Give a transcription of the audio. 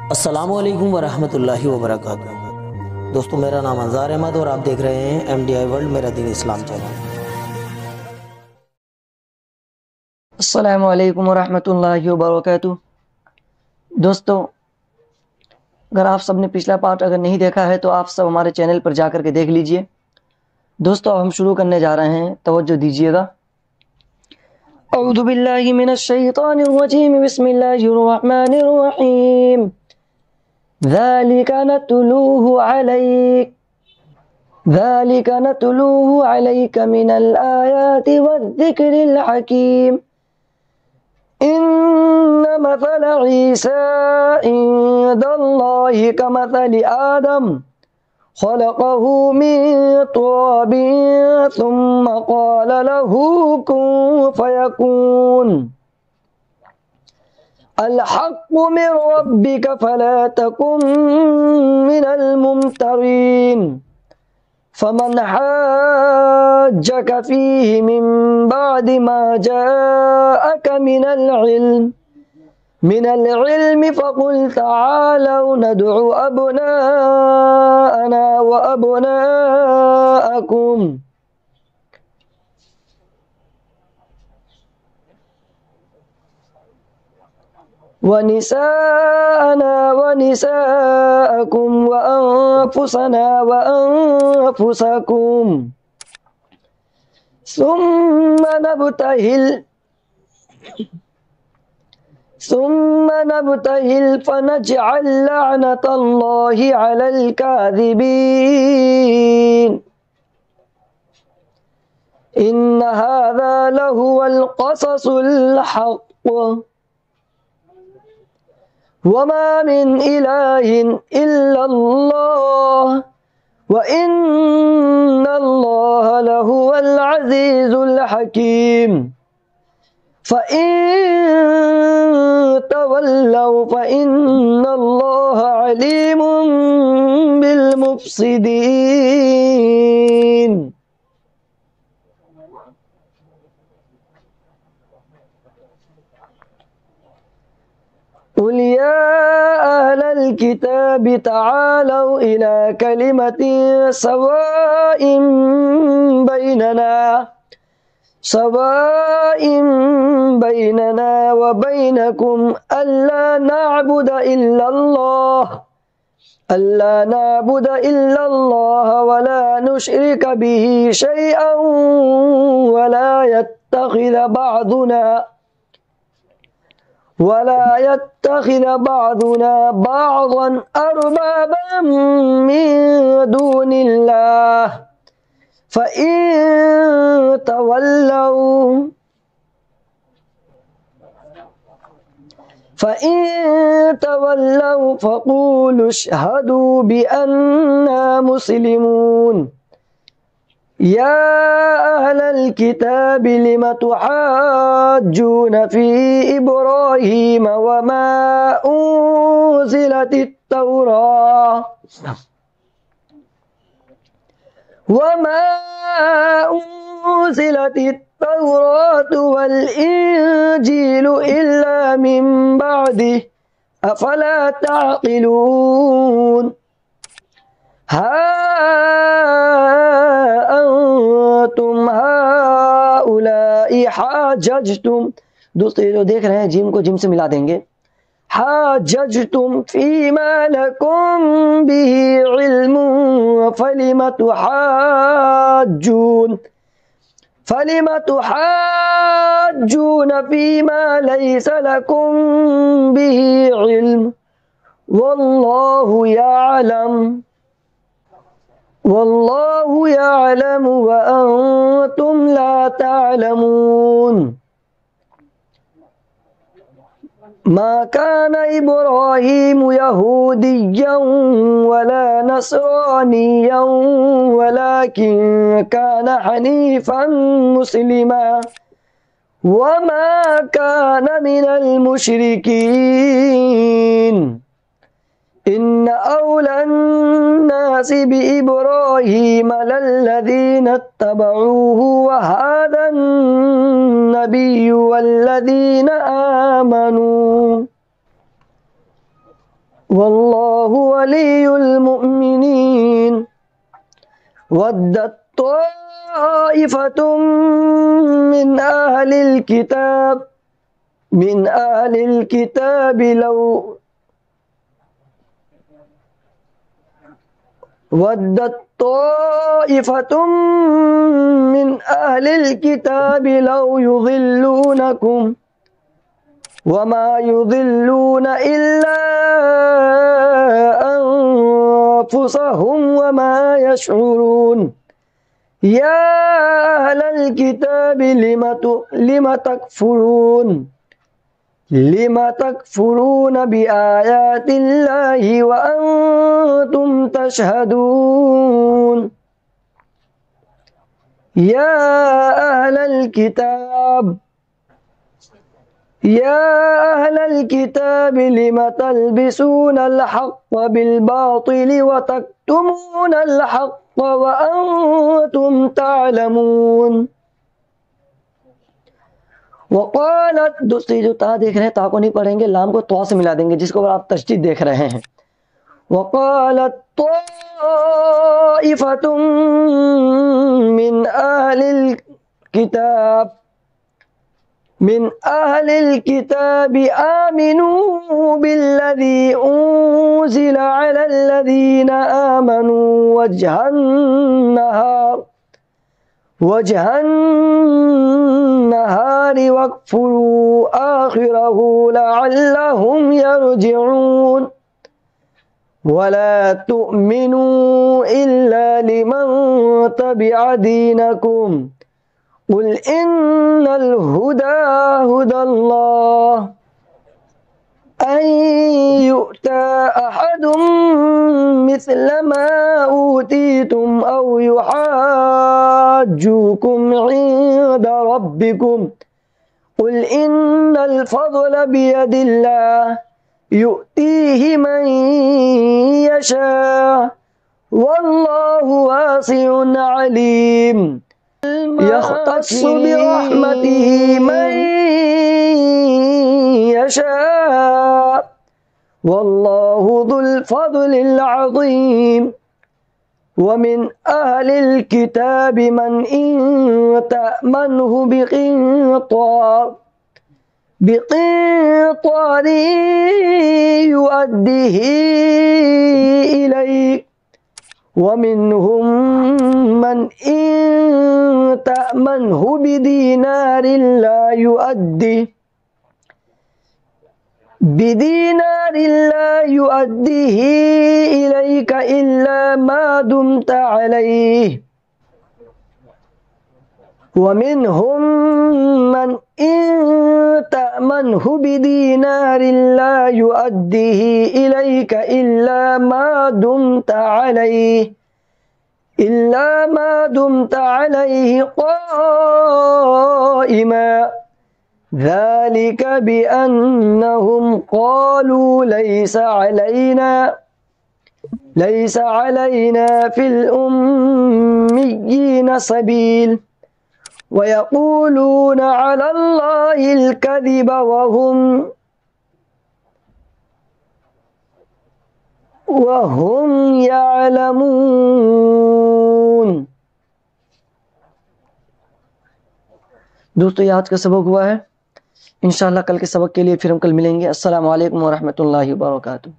अस्सलामुअलैकुम वरहमतुल्लाहि वबरकातुहू। दोस्तों, मेरा नाम अंजार अहमद और आप देख रहे हैं MDI वर्ल्ड मेरा दीन इस्लाम चैनल। अस्सलामु अलैकुम वरहमतुल्लाहि वबरकातुहू। दोस्तों, अगर आप सब ने पिछला पार्ट अगर नहीं देखा है तो आप सब हमारे चैनल पर जाकर के देख लीजिए। दोस्तों, अब हम शुरू करने जा रहे हैं, तवज्जो दीजिएगा। औज़ु बिल्लाहि मिनश शैतानिर रजीम, बिस्मिल्लाहिर रहमानिर रहीम। ज़ालिका नतलूहु अलैका मिनल आयाति वज़्ज़िक्रिल हकीम। इन्न मसल ईसा इंदल्लाहि कमसलि आदम खलक़हु मिन तुराबिन सुम्मा क़ाल लहू कुन फ़यकून। अल हक़्क़ु मिन रब्बिक फला तकुन मिनल मुमतरीन। फमन हाज्जक फ़ीहि मिन बअदि मा जाअक मिनल इल्मि फ़क़ुल तआलौ नदउ अबनाअना व अबनाअकुम व निसाअना व निसाअकुम व अनफुसना व अनफुसकुम ثم نبتهل فنجعل لعنة الله على الكاذبين إن هذا لهو القصص الحق وما من إله إلا الله وإن الله لهو العزيز الحكيم فإن تولوا فإن الله عليم بالمفسدين قل يا أهل الكتاب تعالوا إلى كلمة سواء بيننا وبينكم ألا نعبد إلا الله ولا نشرك به شيئا ولا يتخذ بعضنا بعضا أربابا من دون الله فإن تولوا فقولوا اشهدوا بأننا مسلمون يا أهل الكتاب لم تحاجون في إبراهيم وما أنزلت التوراة والإنجيل إلا من بعده أفلا تعقلون ها أنتم هؤلاء حاججتم। दोस्तों, ये जो देख रहे हैं जिम को जिम से मिला देंगे। हाजजतुम फीमा लकुम बिही इल्मुन फलिम तुहाज्जून फीमा लैसा लकुम बिही इल्म वल्लाहु यअलम व अंतुम ला तअलमून। मा कान इब्राहीम यहूदिय्यन वला नसरानिय्यन वलाकिन कान हनीफन मुस्लिमा वमा कान मिनल मुशरिकीन। इन्न औलन नासि बिइब्राहीम लल्लज़ीना इत्तबऊहु व हादन नबिय्यु वल्लज़ीना आमनू। वल्लाहु वलियुल मुमिनीन वद्दत ताइफतुम मिन अहलिल किताब लौ वद्दत ताइफतुम मिन अहलिल किताब लौ युज़िल्लूनकुम वमा युज़िल्लून इल्ला अनफुसहुम वमा यशऊरून या अहलल किताब लिमा तकफुरून बिआयातिल्लाहि व अंतुम तशहदून या अहलल किताब लिमा तल्बिसूनल हक़्क़ बिल बातिल व तक्तुमूनल हक़्क़ व अंतुम तालमून। वक़ालत, दूसरी जो ता देख रहे हैं, ता को नहीं पढ़ेंगे, लाम को तो से मिला देंगे, जिसको आप तशदीद देख रहे हैं। वक़ालत ताइफतुम मिन अहलिल किताब आमिनू बिल्लज़ी उन्ज़िला अलल्लज़ीना आमनू वजहन नहारि वक्फुरू आखिरहू लअल्लहुम यरजिऊन वला तुअमिनू इल्ला लिमन तबिअ दीनकुम कुल इन्नल हुदा हुदल्लाह अन यु'ता अहदुम मिस्ल मा ऊतीतुम औ युहाज्जुकुम इंद रब्बिकुम कुल इन्नल फज़्ल बियदिल्लाह यु'तीहि मन यशा वल्लाहु वासिउन अलीम यख्तस्सु बिरहमतिहि मन यशा वल्लाहु ज़ुल फ़ज़्लिल अज़ीम वमिन अहलिल किताब मन इन तअमनहु बिक़िंतार युअद्दिही इलैक वमिनहुम मन इन तअमनहु बिदीनार ला युअद्दिही इलैक इल्ला मा दुमत अलैहि वमिनहुम मन इन तअमनहु बिदीनार ला युअद्दिही इलैक इल्ला मा दुमत अलैहि क़ाइमा ذلك بأنهم قالوا ليس علينا في الأميين سبيل ويقولون على الله الكذب وهم يعلمون। दोस्तों, ये आज का सबक हुआ है। इंशाअल्लाह कल के सबक के लिए फिर हम कल मिलेंगे। अस्सलामु अलैकुम व रहमतुल्लाहि व बरकातुहू।